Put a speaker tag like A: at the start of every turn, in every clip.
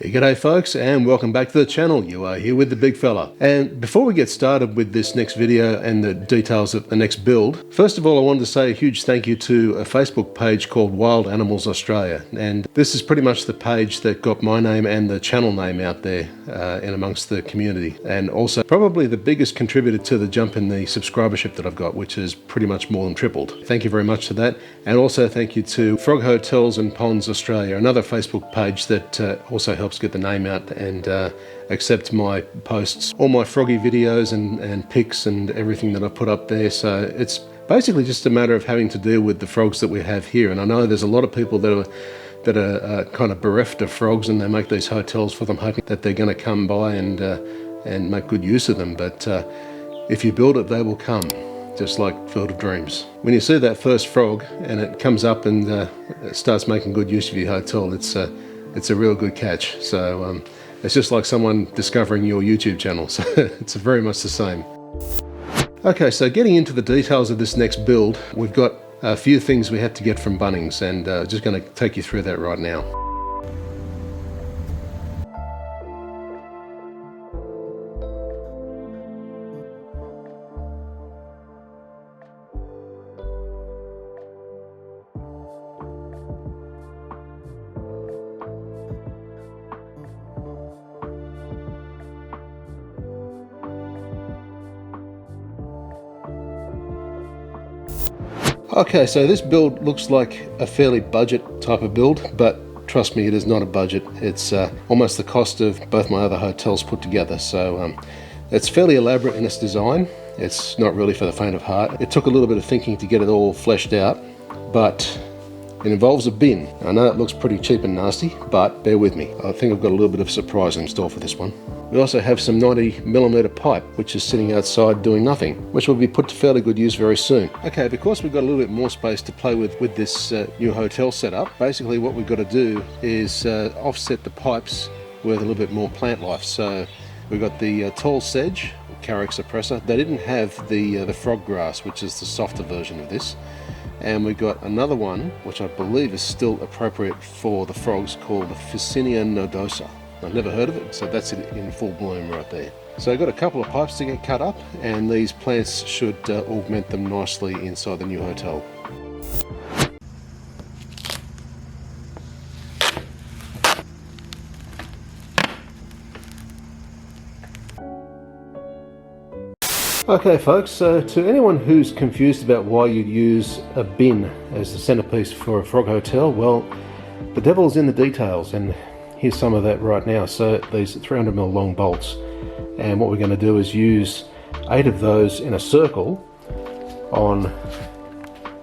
A: G'day folks, and welcome back to the channel. You are here with the big fella. And before we get started with this next video and the details of the next build, first of all I wanted to say a huge thank you to a Facebook page called Wild Animals Australia. And this is pretty much the page that got my name and the channel name out there in amongst the community. And also probably the biggest contributor to the jump in the subscribership that I've got, which is pretty much more than tripled. Thank you very much for that. And also thank you to Frog Hotels and Ponds Australia, another Facebook page that also helps get the name out and accept my posts, all my froggy videos and pics and everything that I put up there. So it's basically just a matter of having to deal with the frogs that we have here. And I know there's a lot of people that are kind of bereft of frogs, and they make these hotels for them, hoping that they're going to come by and make good use of them. But if you build it, they will come, just like Field of Dreams. When you see that first frog and it comes up and starts making good use of your hotel, it's a real good catch. So it's just like someone discovering your YouTube channel. So it's very much the same. Okay, so getting into the details of this next build, we've got a few things we had to get from Bunnings, and just going to take you through that right now. Okay, so this build looks like a fairly budget type of build, but trust me, it is not a budget. It's almost the cost of both my other hotels put together. So it's fairly elaborate in its design. It's not really for the faint of heart. It took a little bit of thinking to get it all fleshed out, but it involves a bin. I know it looks pretty cheap and nasty, but bear with me. I think I've got a little bit of a surprise in store for this one. We also have some 90mm pipe, which is sitting outside doing nothing, which will be put to fairly good use very soon. Okay, because we've got a little bit more space to play with this new hotel setup, basically what we've got to do is offset the pipes with a little bit more plant life. So we've got the tall sedge, Croaks suppressor. They didn't have the frog grass, which is the softer version of this. And we've got another one, which I believe is still appropriate for the frogs, called the Visqueen nodosa. I've never heard of it, so that's it in full bloom right there. So I've got a couple of pipes to get cut up, and these plants should augment them nicely inside the new hotel. Okay folks, so to anyone who's confused about why you'd use a bin as the centerpiece for a frog hotel, well, the devil's in the details, and here's some of that right now. So these 300mm long bolts, and what we're going to do is use 8 of those in a circle on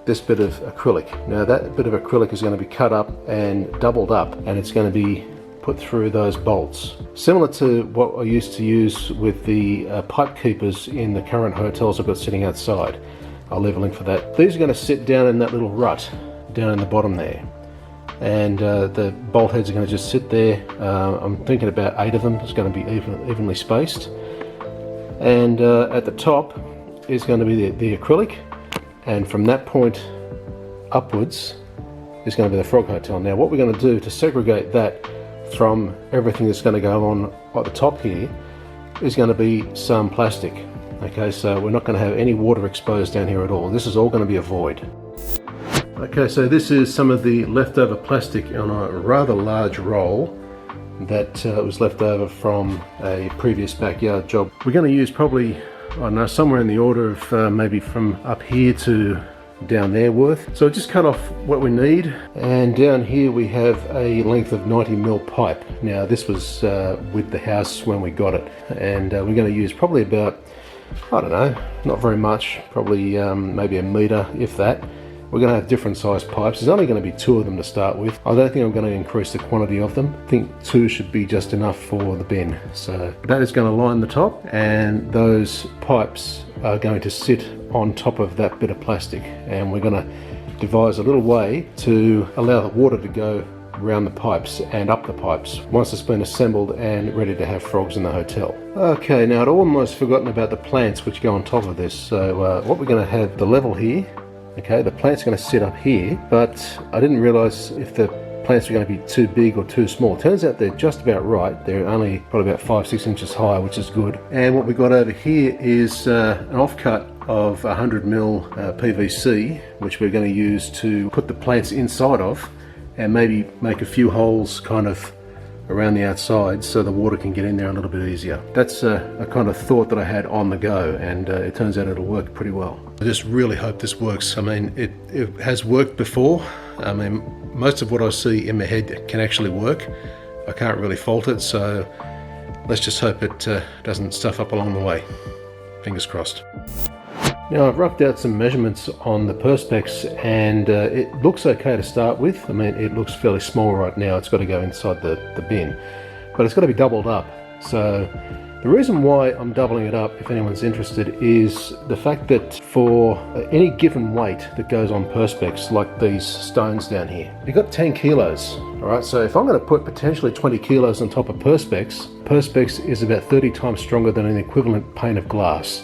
A: this bit of acrylic. Now that bit of acrylic is going to be cut up and doubled up, and it's going to be put through those bolts. Similar to what I used to use with the pipe keepers in the current hotels I've got sitting outside. I'll leave a link for that. These are going to sit down in that little rut down in the bottom there. And the bolt heads are going to just sit there. I'm thinking about 8 of them. It's going to be evenly spaced. And at the top is going to be the acrylic, and from that point upwards is going to be the frog hotel. Now what we're going to do to segregate that from everything that's going to go on at the top here is going to be some plastic. Okay, so we're not going to have any water exposed down here at all. This is all going to be a void. Okay, so this is some of the leftover plastic on a rather large roll that was left over from a previous backyard job. We're going to use probably, I don't know, somewhere in the order of maybe from up here to down there worth. So just cut off what we need, and down here we have a length of 90mm pipe. Now this was with the house when we got it, and we're going to use probably about, I don't know, not very much, probably maybe a metre if that. We're going to have different sized pipes. There's only going to be 2 of them to start with. I don't think I'm going to increase the quantity of them. I think 2 should be just enough for the bin. So that is going to line the top, and those pipes are going to sit on top of that bit of plastic, and we're going to devise a little way to allow the water to go around the pipes and up the pipes once it's been assembled and ready to have frogs in the hotel. Okay, now I'd almost forgotten about the plants which go on top of this. So what we're going to have the level here. Okay, the plant's going to sit up here, but I didn't realize if the plants were going to be too big or too small. Turns out they're just about right. They're only probably about 5-6 inches high, which is good. And what we got over here is an offcut of 100mm PVC, which we're going to use to put the plants inside of, and maybe make a few holes kind of around the outside so the water can get in there a little bit easier. That's a kind of thought that I had on the go, and it turns out it'll work pretty well. I just really hope this works. I mean, it has worked before. I mean, most of what I see in my head can actually work. I can't really fault it, so let's just hope it doesn't stuff up along the way. Fingers crossed. Now, I've roughed out some measurements on the perspex, and it looks okay to start with. I mean, it looks fairly small right now. It's got to go inside the bin, but it's got to be doubled up. So the reason why I'm doubling it up, if anyone's interested, is the fact that for any given weight that goes on perspex, like these stones down here, you've got 10 kilos. All right, so if I'm going to put potentially 20 kilos on top of perspex is about 30 times stronger than an equivalent pane of glass.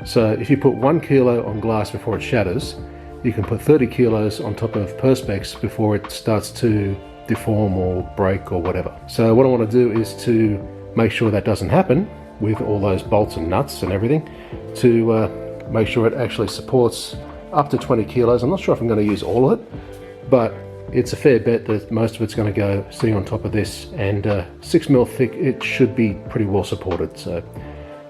A: So if you put 1 kilo on glass before it shatters, you can put 30 kilos on top of perspex before it starts to deform or break or whatever. So what I want to do is to make sure that doesn't happen with all those bolts and nuts and everything, to make sure it actually supports up to 20 kilos. I'm not sure if I'm going to use all of it, but it's a fair bet that most of it's going to go sitting on top of this, and 6mm thick, it should be pretty well supported. So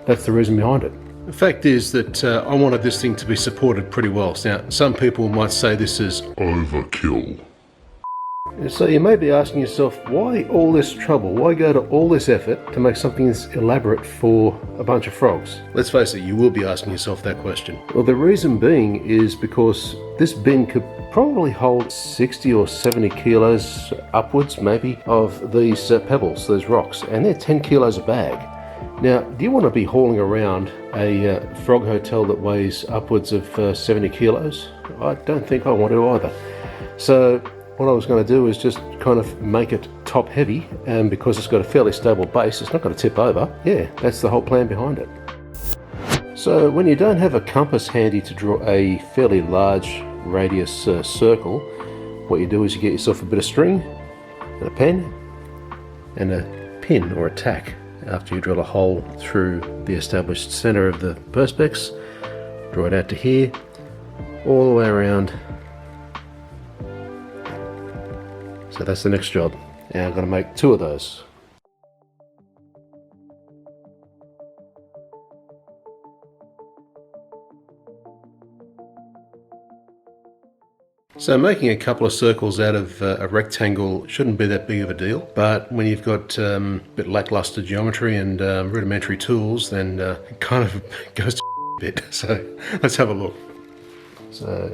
A: that's the reason behind it. The fact is that I wanted this thing to be supported pretty well. Now, some people might say this is overkill. So you may be asking yourself, why all this trouble? Why go to all this effort to make something this elaborate for a bunch of frogs? Let's face it, you will be asking yourself that question. Well, the reason being is because this bin could probably hold 60 or 70 kilos upwards, maybe, of these pebbles, those rocks, and they're 10 kilos a bag. Now, do you want to be hauling around a frog hotel that weighs upwards of 70 kilos? I don't think I want to either. So what I was going to do is just kind of make it top heavy, and because it's got a fairly stable base, it's not going to tip over. Yeah, that's the whole plan behind it. So when you don't have a compass handy to draw a fairly large radius circle, what you do is you get yourself a bit of string and a pen and a pin or a tack. After you drill a hole through the established center of the perspex, draw it out to here, all the way around. So that's the next job. Now I'm going to make 2 of those. So making a couple of circles out of a rectangle shouldn't be that big of a deal, but when you've got a bit lackluster geometry and rudimentary tools, then it kind of goes to a bit. So let's have a look. So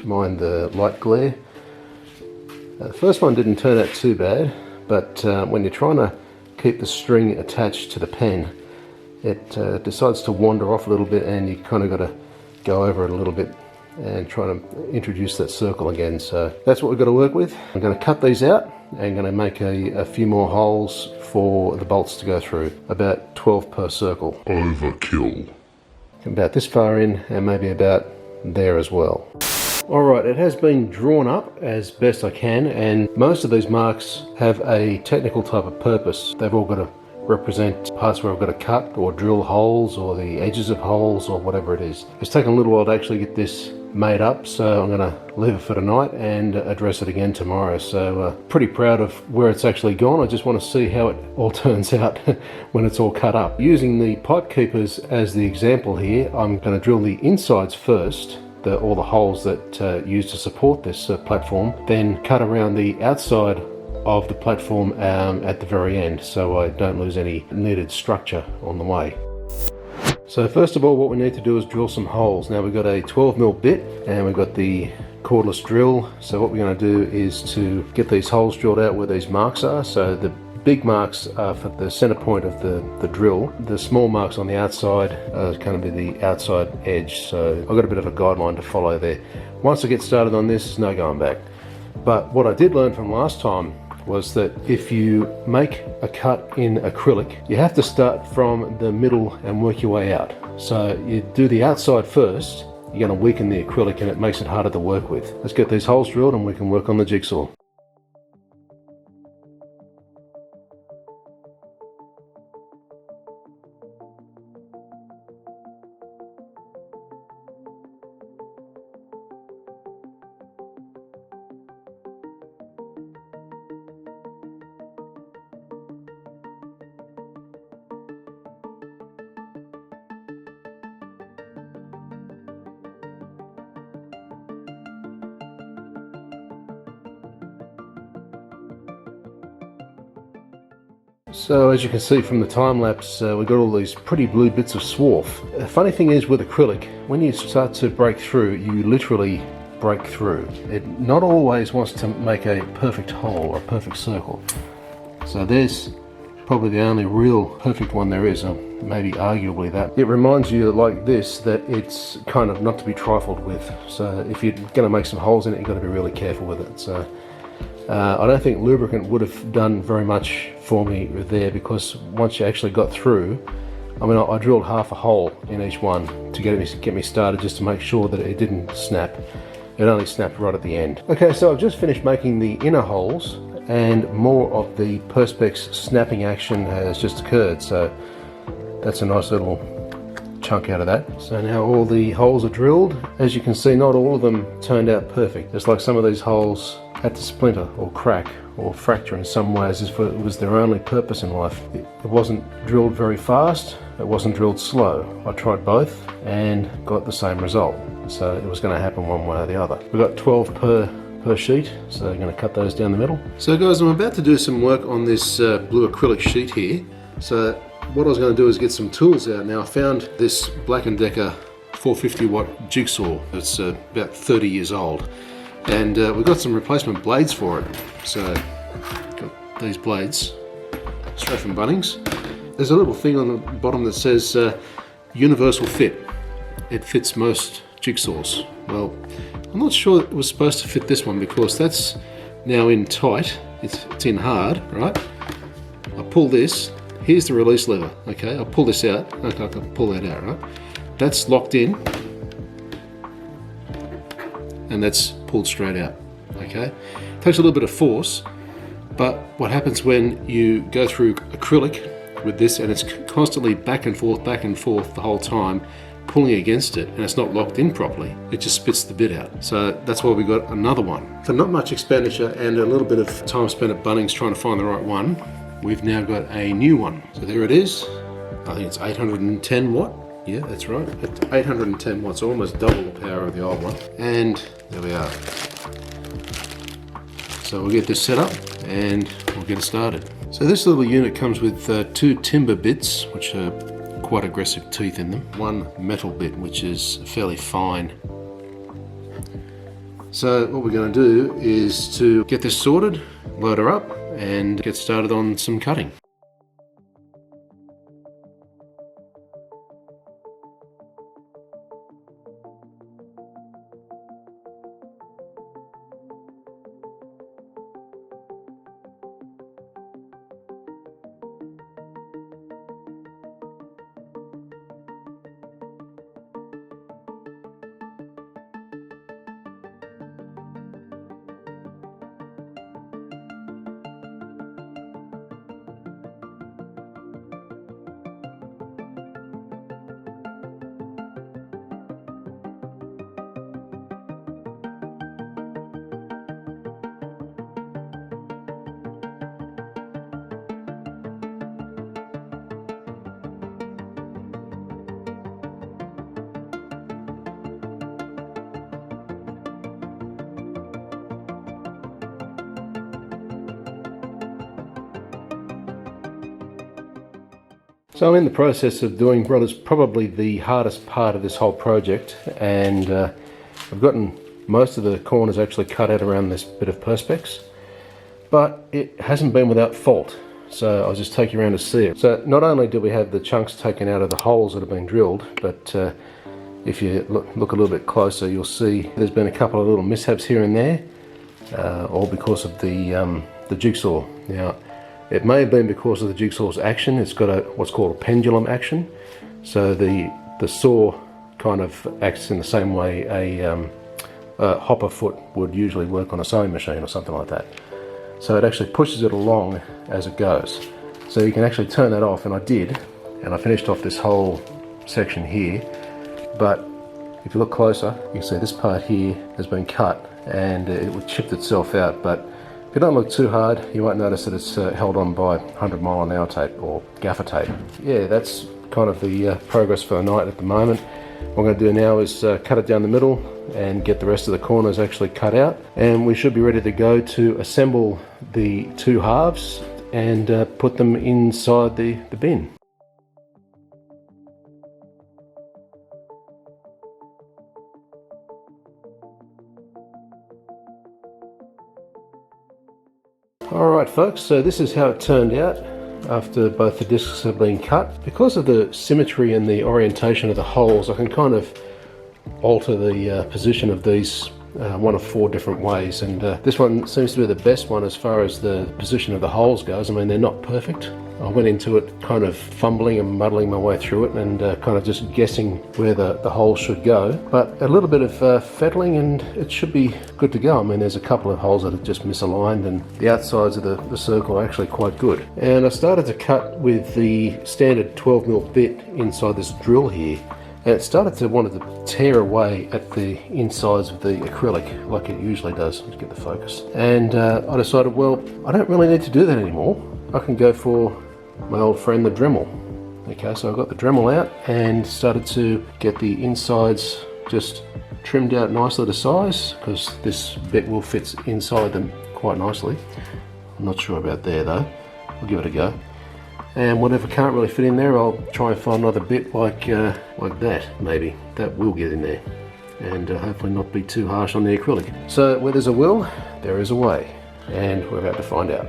A: mind the light glare. The first one didn't turn out too bad, but when you're trying to keep the string attached to the pen, it decides to wander off a little bit, and you kind of got to go over it a little bit and try to introduce that circle again. So that's what we've got to work with. I'm going to cut these out and going to make a few more holes for the bolts to go through, about 12 per circle. Overkill. About this far in, and maybe about there as well. Alright, it has been drawn up as best I can, and most of these marks have a technical type of purpose. They've all got to represent parts where I've got to cut or drill holes, or the edges of holes, or whatever it is. It's taken a little while to actually get this made up, so I'm going to leave it for tonight and address it again tomorrow. So pretty proud of where it's actually gone. I just want to see how it all turns out when it's all cut up. Using the pipe keepers as the example here, I'm going to drill the insides first, all the holes that used to support this platform, then cut around the outside of the platform at the very end, so I don't lose any needed structure on the way. So first of all, what we need to do is drill some holes. Now we've got a 12mm bit and we've got the cordless drill. So what we're going to do is to get these holes drilled out where these marks are. So the big marks are for the center point of the drill. The small marks on the outside are going to be the outside edge, so I've got a bit of a guideline to follow there. Once I get started on this, there's no going back. But what I did learn from last time was that if you make a cut in acrylic, you have to start from the middle and work your way out. So you do the outside first, you're going to weaken the acrylic and it makes it harder to work with. Let's get these holes drilled and we can work on the jigsaw. So as you can see from the time lapse, we've got all these pretty blue bits of swarf. The funny thing is with acrylic, when you start to break through, you literally break through. It not always wants to make a perfect hole or a perfect circle. So there's probably the only real perfect one there is, maybe arguably that. It reminds you like this that it's kind of not to be trifled with. So if you're going to make some holes in it, you've got to be really careful with it. So I don't think lubricant would have done very much for me there, because once you actually got through, I mean, I drilled half a hole in each one to get me started, just to make sure that it didn't snap. It only snapped right at the end. Okay, so I've just finished making the inner holes, and more of the Perspex snapping action has just occurred, so that's a nice little chunk out of that. So now all the holes are drilled. As you can see, not all of them turned out perfect. Just like some of these holes had to splinter or crack or fracture in some ways, as if it was their only purpose in life. It wasn't drilled very fast, it wasn't drilled slow. I tried both and got the same result. So it was going to happen one way or the other. We've got 12 per sheet, so I'm going to cut those down the middle. So guys, I'm about to do some work on this blue acrylic sheet here. So what I was going to do is get some tools out. Now I found this Black & Decker 450 watt jigsaw. It's about 30 years old. And we've got some replacement blades for it. So, got these blades, straight from Bunnings. There's a little thing on the bottom that says universal fit. It fits most jigsaws. Well, I'm not sure it was supposed to fit this one, because that's now in tight. It's in hard, right? I pull this. Here's the release lever. Okay, I'll pull this out. Okay, I can pull that out, right? That's locked in, and that's pulled straight out. Okay, takes a little bit of force, but what happens when you go through acrylic with this, and it's constantly back and forth the whole time, pulling against it, and it's not locked in properly, it just spits the bit out. So that's why we got another one. For not much expenditure and a little bit of time spent at Bunnings trying to find the right one, we've now got a new one. So there it is. I think it's 810 watt. Yeah, that's right. At 810 watts, almost double the power of the old one. And there we are. So we'll get this set up and we'll get it started. So this little unit comes with two timber bits, which are quite aggressive teeth in them. One metal bit, which is fairly fine. So what we're going to do is to get this sorted, load her up, and get started on some cutting. So I'm in the process of doing what is probably the hardest part of this whole project, and I've gotten most of the corners actually cut out around this bit of Perspex, but it hasn't been without fault. so I'll just take you around to see it. So not only do we have the chunks taken out of the holes that have been drilled, but if you look a little bit closer, you'll see there's been a couple of little mishaps here and there, all because of the jigsaw. Now, it may have been because of the jigsaw's action. It's got what's called a pendulum action, so the saw kind of acts in the same way a hopper foot would usually work on a sewing machine or something like that. So it actually pushes it along as it goes. So you can actually turn that off, and I did, and I finished off this whole section here. But if you look closer, you can see this part here has been cut and it chipped itself out. But if you don't look too hard, you won't notice that it's held on by 100-mile-an-hour tape or gaffer tape. Yeah, that's kind of the progress for the night at the moment. What I'm going to do now is cut it down the middle and get the rest of the corners actually cut out, and we should be ready to go to assemble the two halves and put them inside the bin. Alright folks, so this is how it turned out after both the discs have been cut. Because of the symmetry and the orientation of the holes, I can kind of alter the position of these one of 4 different ways, and this one seems to be the best one as far as the position of the holes goes. I mean, they're not perfect. I went into it kind of fumbling and muddling my way through it and kind of just guessing where the holes should go, but a little bit of fettling and it should be good to go. I mean, there's a couple of holes that are just misaligned, and the outsides of the circle are actually quite good. And I started to cut with the standard 12mm bit inside this drill here, and it started to want to tear away at the insides of the acrylic like it usually does. Let's get the focus. And I decided, well, I don't really need to do that anymore. I can go for my old friend the Dremel. Okay, so I got the Dremel out and started to get the insides just trimmed out nicely to size, because this bit will fit inside them quite nicely. I'm not sure about there though. I'll give it a go. And whatever can't really fit in there, I'll try and find another bit like that, maybe. That will get in there, and hopefully not be too harsh on the acrylic. So where there's a will, there is a way, and we're about to find out.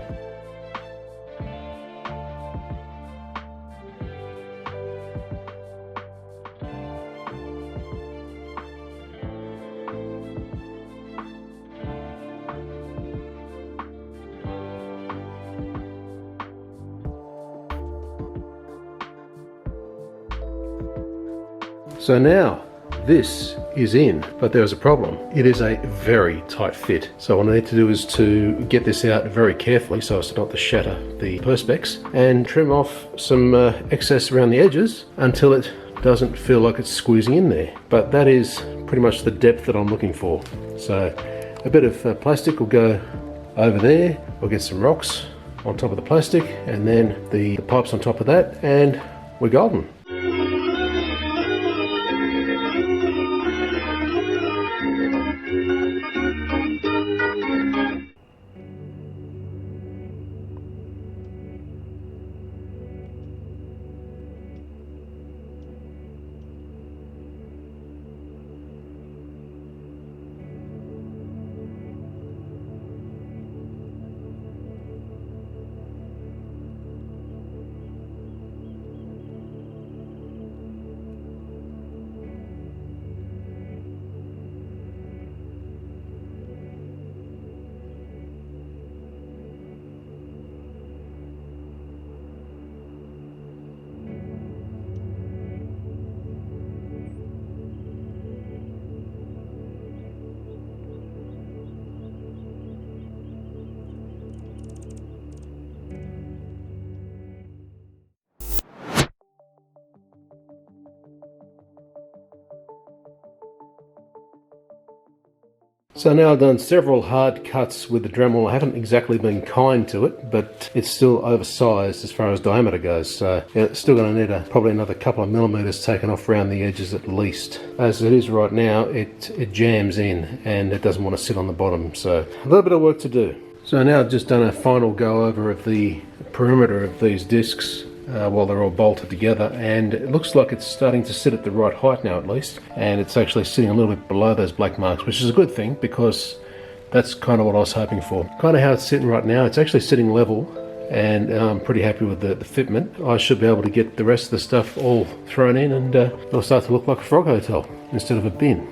A: So now this is in, but there's a problem. It is a very tight fit. So what I need to do is to get this out very carefully so as not to shatter the perspex, and trim off some excess around the edges until it doesn't feel like it's squeezing in there. But that is pretty much the depth that I'm looking for. So a bit of plastic will go over there. We'll get some rocks on top of the plastic, and then the pipes on top of that, and we're golden. So now I've done several hard cuts with the Dremel. I haven't exactly been kind to it, but it's still oversized as far as diameter goes. So yeah, it's still going to need probably another couple of millimeters taken off around the edges at least. As it is right now, it jams in and it doesn't want to sit on the bottom. So a little bit of work to do. So now I've just done a final go over of the perimeter of these discs while they're all bolted together, and it looks like it's starting to sit at the right height now at least, and it's actually sitting a little bit below those black marks, which is a good thing because that's kind of what I was hoping for. Kind of how it's sitting right now, it's actually sitting level and I'm pretty happy with the fitment. I should be able to get the rest of the stuff all thrown in, and it'll start to look like a frog hotel instead of a bin.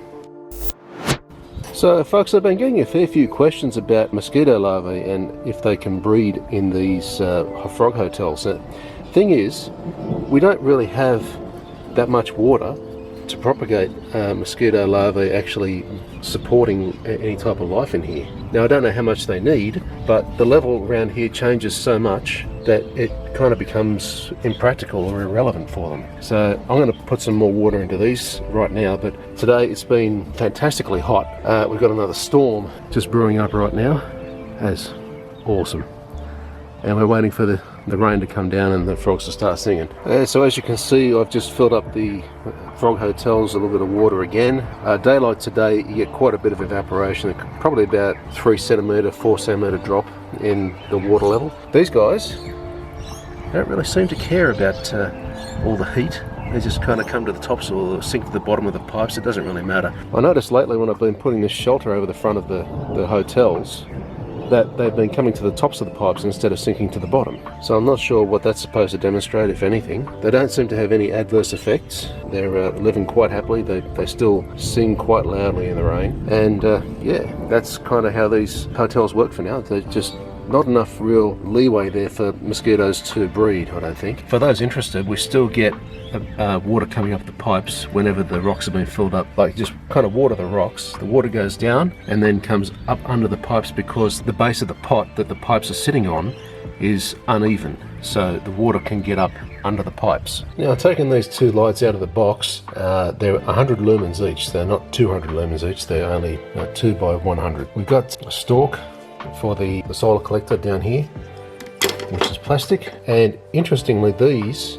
A: So folks, I've been getting a fair few questions about mosquito larvae and if they can breed in these frog hotels. The thing is, we don't really have that much water to propagate mosquito larvae actually supporting any type of life in here. Now I don't know how much they need, but the level around here changes so much that it kind of becomes impractical or irrelevant for them. So I'm going to put some more water into these right now, but today it's been fantastically hot. We've got another storm just brewing up right now. That's awesome. And we're waiting for the rain to come down and the frogs to start singing. So as you can see, I've just filled up the frog hotels, a little bit of water again. Daylight today, you get quite a bit of evaporation, probably about 3 centimetre, 4 centimetre drop in the water level. These guys don't really seem to care about all the heat. They just kind of come to the tops or sink to the bottom of the pipes. It doesn't really matter. I noticed lately when I've been putting this shelter over the front of the hotels, that they've been coming to the tops of the pipes instead of sinking to the bottom. So I'm not sure what that's supposed to demonstrate, if anything. They don't seem to have any adverse effects. They're living quite happily. They still sing quite loudly in the rain. And yeah, that's kind of how these hotels work for now. They're just not enough real leeway there for mosquitoes to breed, I don't think. For those interested, we still get water coming up the pipes whenever the rocks have been filled up. Like, just kind of water the rocks, the water goes down and then comes up under the pipes because the base of the pot that the pipes are sitting on is uneven, so the water can get up under the pipes. Now, I've taken these two lights out of the box. They're 100 lumens each. They're not 200 lumens each, they're only 2 by 100. We've got a stalk for the solar collector down here, which is plastic, and interestingly these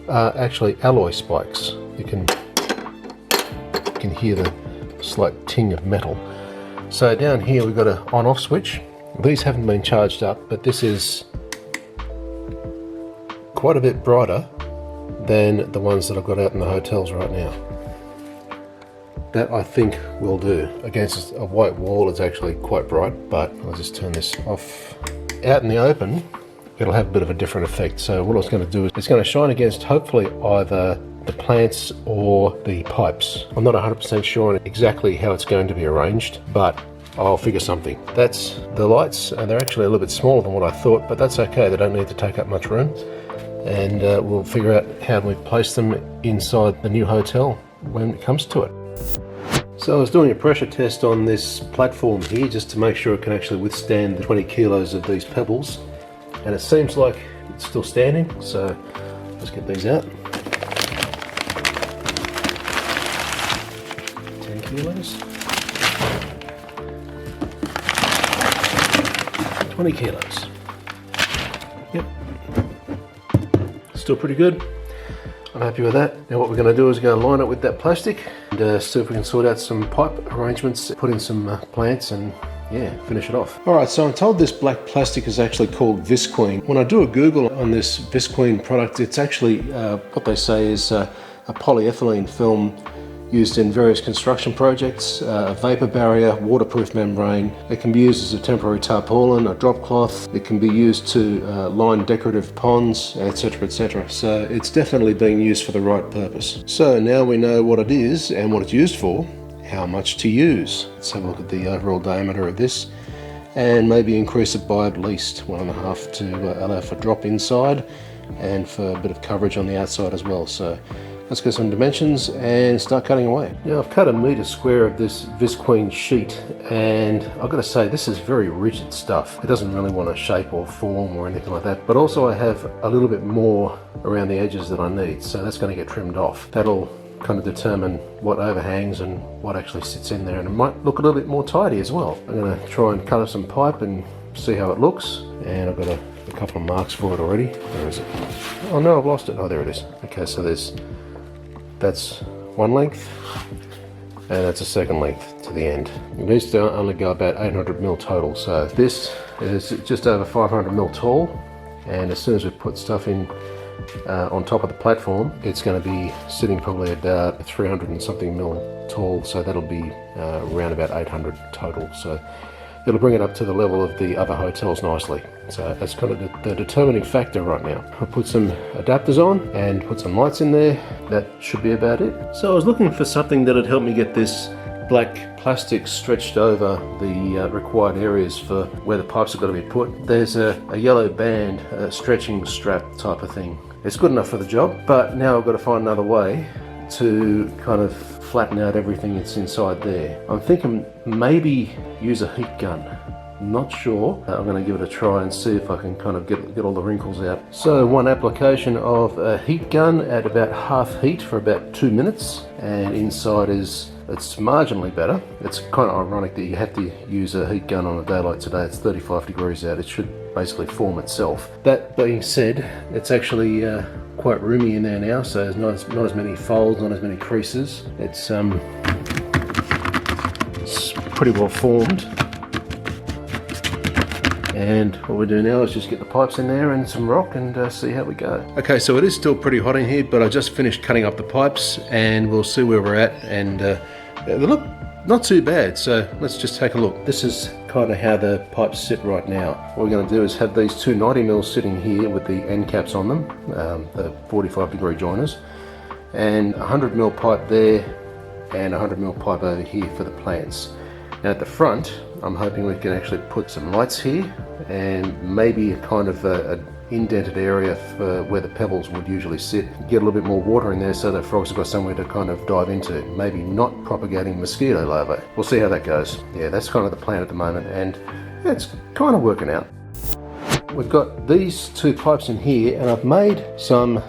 A: are actually alloy spikes. You can hear the slight ting of metal. So down here we've got an on-off switch. These haven't been charged up, but this is quite a bit brighter than the ones that I've got out in the hotels right now. That I think will do. Against a white wall it's actually quite bright, but I'll just turn this off. Out in the open it'll have a bit of a different effect. So what I was going to do is it's going to shine against hopefully either the plants or the pipes. I'm not 100% sure on exactly how it's going to be arranged, but I'll figure something. That's the lights, and they're actually a little bit smaller than what I thought, but that's okay. They don't need to take up much room, and we'll figure out how we place them inside the new hotel when it comes to it. So I was doing a pressure test on this platform here just to make sure it can actually withstand the 20 kilos of these pebbles, and it seems like it's still standing, so let's get these out. 10 kilos. 20 kilos. Yep. Still pretty good. I'm happy with that. Now what we're going to do is we're going to line it with that plastic and see if we can sort out some pipe arrangements, put in some plants, and yeah, finish it off. Alright, so I'm told this black plastic is actually called Visqueen. When I do a Google on this Visqueen product, it's actually what they say is a polyethylene film used in various construction projects, a vapor barrier, waterproof membrane. It can be used as a temporary tarpaulin, a drop cloth. It can be used to line decorative ponds, etc, etc. So it's definitely being used for the right purpose. So now we know what it is and what it's used for, how much to use. Let's have a look at the overall diameter of this and maybe increase it by at least 1.5 to allow for drop inside and for a bit of coverage on the outside as well. So let's get some dimensions and start cutting away. Now I've cut 1 metre square of this Visqueen sheet, and I've got to say this is very rigid stuff. It doesn't really want to shape or form or anything like that, but also I have a little bit more around the edges that I need, so that's going to get trimmed off. That'll kind of determine what overhangs and what actually sits in there, and it might look a little bit more tidy as well. I'm going to try and cut up some pipe and see how it looks, and I've got a couple of marks for it already. Where is it? Oh no, I've lost it. Oh, there it is. Okay, so that's one length, and that's a second length to the end. It needs to only go about 800 mil total, so this is just over 500 mil tall, and as soon as we put stuff in on top of the platform, it's going to be sitting probably about 300 and something mil tall, so that'll be around about 800 total. So it'll bring it up to the level of the other hotels nicely. So that's kind of the determining factor right now. I'll put some adapters on and put some lights in there. That should be about it. So I was looking for something that would help me get this black plastic stretched over the required areas for where the pipes are going to be put. There's a yellow band, a stretching strap type of thing. It's good enough for the job, but now I've got to find another way to kind of flatten out everything that's inside there. I'm thinking maybe use a heat gun. Not sure. I'm going to give it a try and see if I can kind of get all the wrinkles out. So one application of a heat gun at about half heat for about 2 minutes, and inside it's marginally better. It's kind of ironic that you have to use a heat gun on a day like today. It's 35 degrees out. It should basically form itself. That being said, it's actually quite roomy in there now, so there's not as many folds, not as many creases. It's pretty well formed. And what we'll do now is just get the pipes in there and some rock and see how we go. Okay, so it is still pretty hot in here, but I just finished cutting up the pipes and we'll see where we're at. And they look not too bad, so let's just take a look. This is kind of how the pipes sit right now. What we're going to do is have these two 90mm sitting here with the end caps on them, the 45 degree joiners, and a 100mm pipe there and a 100mm pipe over here for the plants. Now at the front, I'm hoping we can actually put some lights here and maybe a kind of a indented area for where the pebbles would usually sit. Get a little bit more water in there so that frogs have got somewhere to kind of dive into. Maybe not propagating mosquito larvae. We'll see how that goes. Yeah, that's kind of the plan at the moment, and yeah, it's kind of working out. We've got these two pipes in here, and I've made some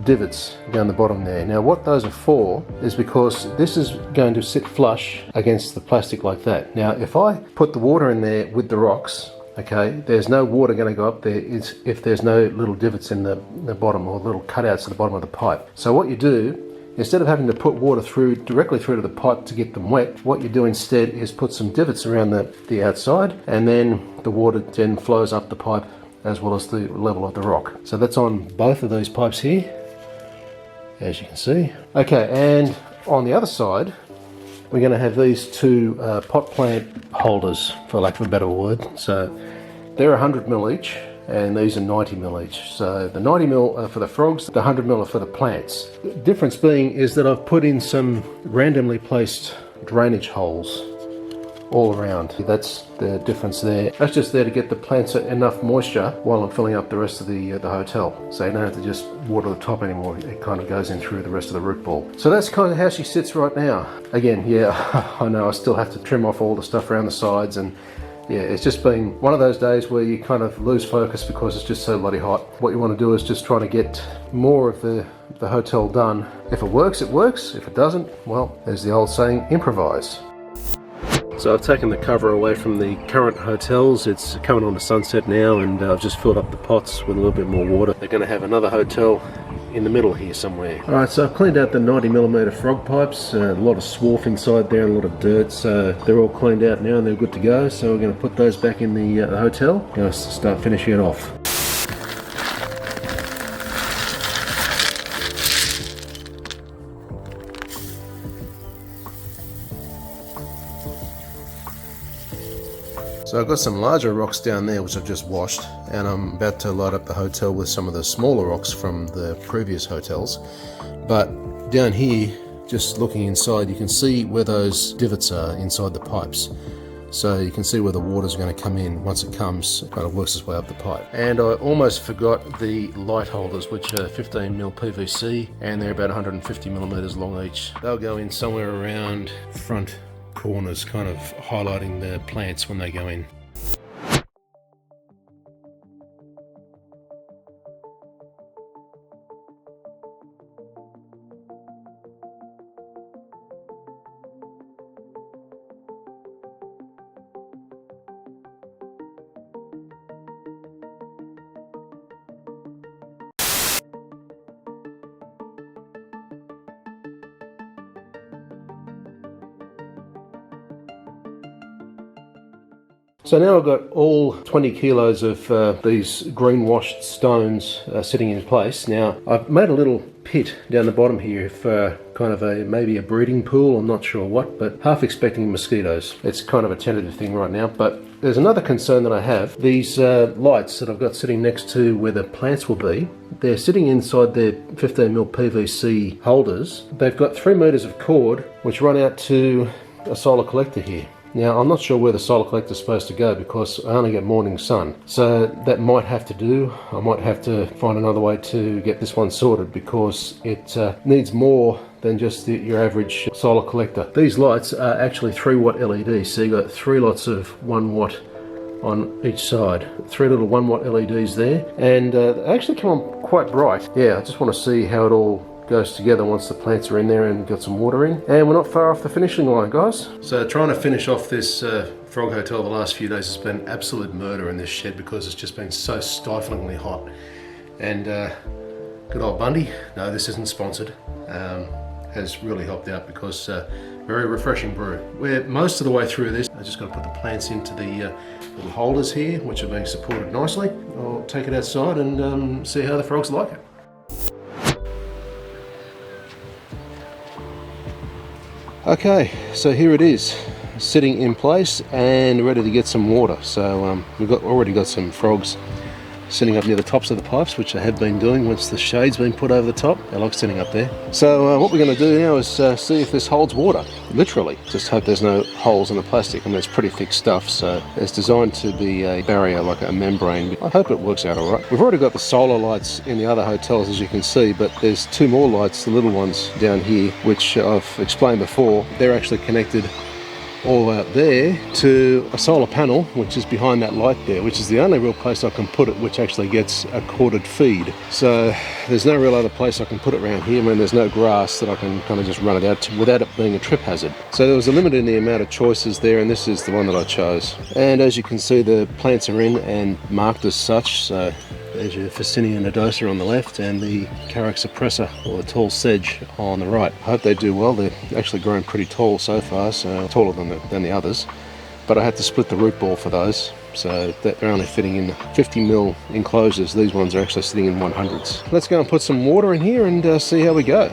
A: divots down the bottom there. Now what those are for is because this is going to sit flush against the plastic like that. Now if I put the water in there with the rocks, okay, there's no water going to go up there if there's no little divots in the bottom or little cutouts at the bottom of the pipe. So what you do, instead of having to put water directly through to the pipe to get them wet, what you do instead is put some divots around the outside, and then the water then flows up the pipe as well as the level of the rock. So that's on both of these pipes here, as you can see. Okay, and on the other side, we're going to have these two pot plant holders, for lack of a better word. So they're 100mm each, and these are 90mm each. So the 90mm are for the frogs, the 100mm are for the plants. The difference being is that I've put in some randomly placed drainage holes all around. That's the difference there. That's just there to get the plants enough moisture while I'm filling up the rest of the hotel. So you don't have to just water the top anymore. It kind of goes in through the rest of the root ball. So that's kind of how she sits right now. Again, yeah, I know I still have to trim off all the stuff around the sides, and yeah, it's just been one of those days where you kind of lose focus because it's just so bloody hot. What you want to do is just try to get more of the hotel done. If it works, it works. If it doesn't, well, there's the old saying, improvise. So I've taken the cover away from the current hotels. It's coming on to sunset now, and I've just filled up the pots with a little bit more water. They're going to have another hotel in the middle here somewhere. Alright, so I've cleaned out the 90mm frog pipes, a lot of swarf inside there and a lot of dirt, so they're all cleaned out now and they're good to go. So we're going to put those back in the hotel. Going to start finishing it off. So I've got some larger rocks down there which I've just washed, and I'm about to light up the hotel with some of the smaller rocks from the previous hotels. But down here, just looking inside, you can see where those divots are inside the pipes. So you can see where the water's going to come in. Once it comes, it kind of works its way up the pipe. And I almost forgot the light holders, which are 15mm PVC, and they're about 150mm long each. They'll go in somewhere around front corners, kind of highlighting the plants when they go in. So now I've got all 20 kilos of these green washed stones sitting in place. Now I've made a little pit down the bottom here for kind of maybe a breeding pool, I'm not sure what, but half expecting mosquitoes. It's kind of a tentative thing right now, but there's another concern that I have. These lights that I've got sitting next to where the plants will be, they're sitting inside their 15mm PVC holders. They've got 3 meters of cord which run out to a solar collector here. Now I'm not sure where the solar collector is supposed to go because I only get morning sun, so that might have to do. I might have to find another way to get this one sorted because it needs more than just your average solar collector. These lights are actually 3-watt LEDs, so you've got 3 lots of 1 watt on each side. 3 little 1 watt LEDs there, and they actually come on quite bright. Yeah, I just want to see how it all goes together once the plants are in there and got some water in. And we're not far off the finishing line, guys. So trying to finish off this frog hotel the last few days has been absolute murder in this shed because it's just been so stiflingly hot. And good old Bundy, no, this isn't sponsored, has really helped out because very refreshing brew. We're most of the way through this. I just got to put the plants into the little holders here, which are being supported nicely. I'll take it outside and see how the frogs like it. Okay, so here it is, sitting in place and ready to get some water. So we've already got some frogs sitting up near the tops of the pipes, which I have been doing once the shade's been put over the top. I like sitting up there. So what we're going to do now is see if this holds water, literally. Just hope there's no holes in the plastic. I mean, it's pretty thick stuff, so it's designed to be a barrier, like a membrane. I hope it works out all right. We've already got the solar lights in the other hotels, as you can see, but there's 2 more lights, the little ones down here, which I've explained before. They're actually connected all out there to a solar panel which is behind that light there, which is the only real place I can put it which actually gets a corded feed. So there's no real other place I can put it around here. I mean, there's no grass that I can kind of just run it out to without it being a trip hazard. So there was a limit in the amount of choices there, and this is the one that I chose. And as you can see, the plants are in and marked as such. So there's your Visqueen nodosa on the left and the Croaks suppressor, or the tall sedge, on the right. I hope they do well. They're actually growing pretty tall so far, so taller than the others. But I had to split the root ball for those, so that they're only fitting in 50mm enclosures. These ones are actually sitting in 100s. Let's go and put some water in here and see how we go.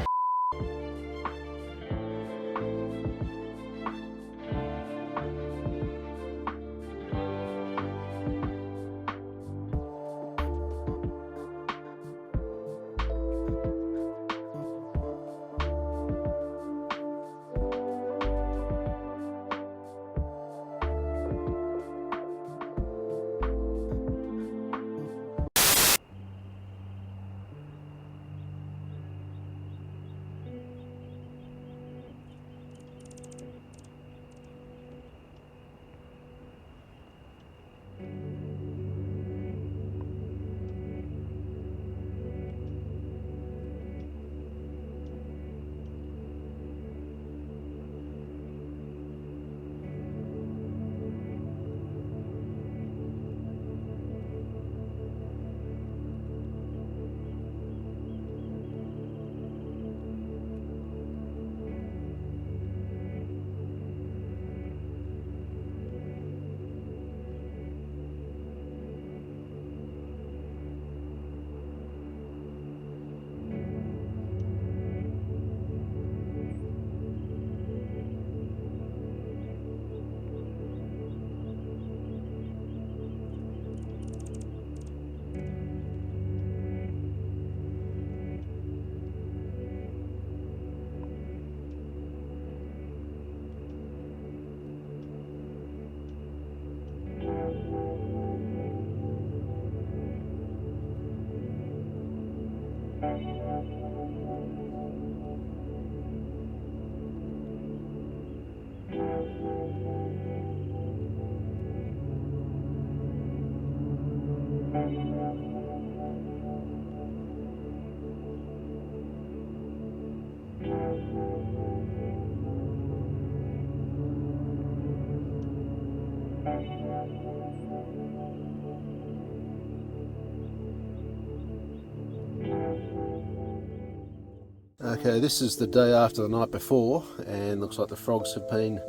A: Okay, this is the day after the night before, and looks like the frogs have been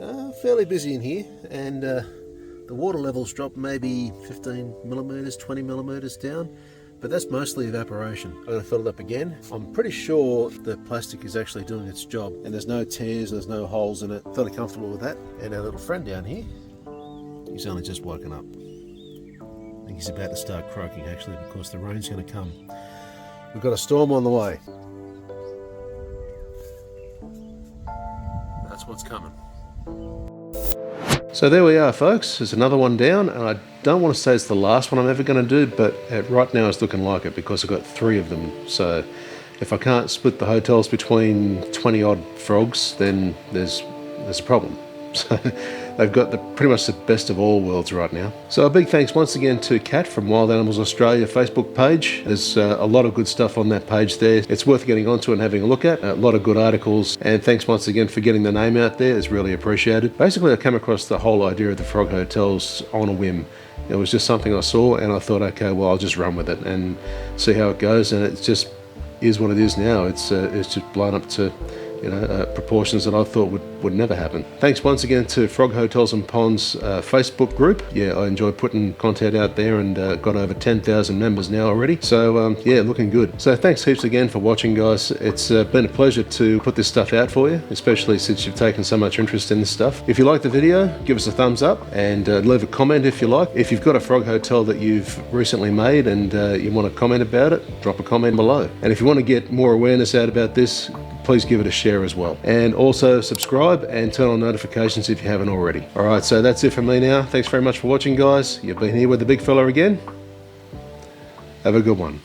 A: fairly busy in here, and The water levels dropped maybe 15 millimeters, 20 millimeters down, but that's mostly evaporation. I'm going to fill it up again. I'm pretty sure the plastic is actually doing its job, and there's no tears, there's no holes in it. Fairly comfortable with that. And our little friend down here, he's only just woken up. I think he's about to start croaking actually, because the rain's going to come. We've got a storm on the way. That's what's coming. So there we are, folks. There's another one down, and I don't want to say it's the last one I'm ever going to do, but right now it's looking like it because I've got 3 of them. So if I can't split the hotels between 20 odd frogs, then there's a problem. So they've got pretty much the best of all worlds right now. So a big thanks once again to Kat from Wild Animals Australia Facebook page. There's a lot of good stuff on that page there. It's worth getting onto and having a look at. A lot of good articles, and thanks once again for getting the name out there. It's really appreciated. Basically, I came across the whole idea of the frog hotels on a whim. It was just something I saw, and I thought, okay, well, I'll just run with it and see how it goes. And it just is what it is now. It's just blown up to proportions that I thought would never happen. Thanks once again to Frog Hotels and Ponds Facebook group. Yeah, I enjoy putting content out there, and got over 10,000 members now already. So yeah, looking good. So thanks heaps again for watching, guys. It's been a pleasure to put this stuff out for you, especially since you've taken so much interest in this stuff. If you like the video, give us a thumbs up, and leave a comment if you like. If you've got a frog hotel that you've recently made and you want to comment about it, drop a comment below. And if you want to get more awareness out about this, please give it a share as well. And also subscribe and turn on notifications if you haven't already. Alright, so that's it from me now. Thanks very much for watching, guys. You've been here with the big fella again. Have a good one.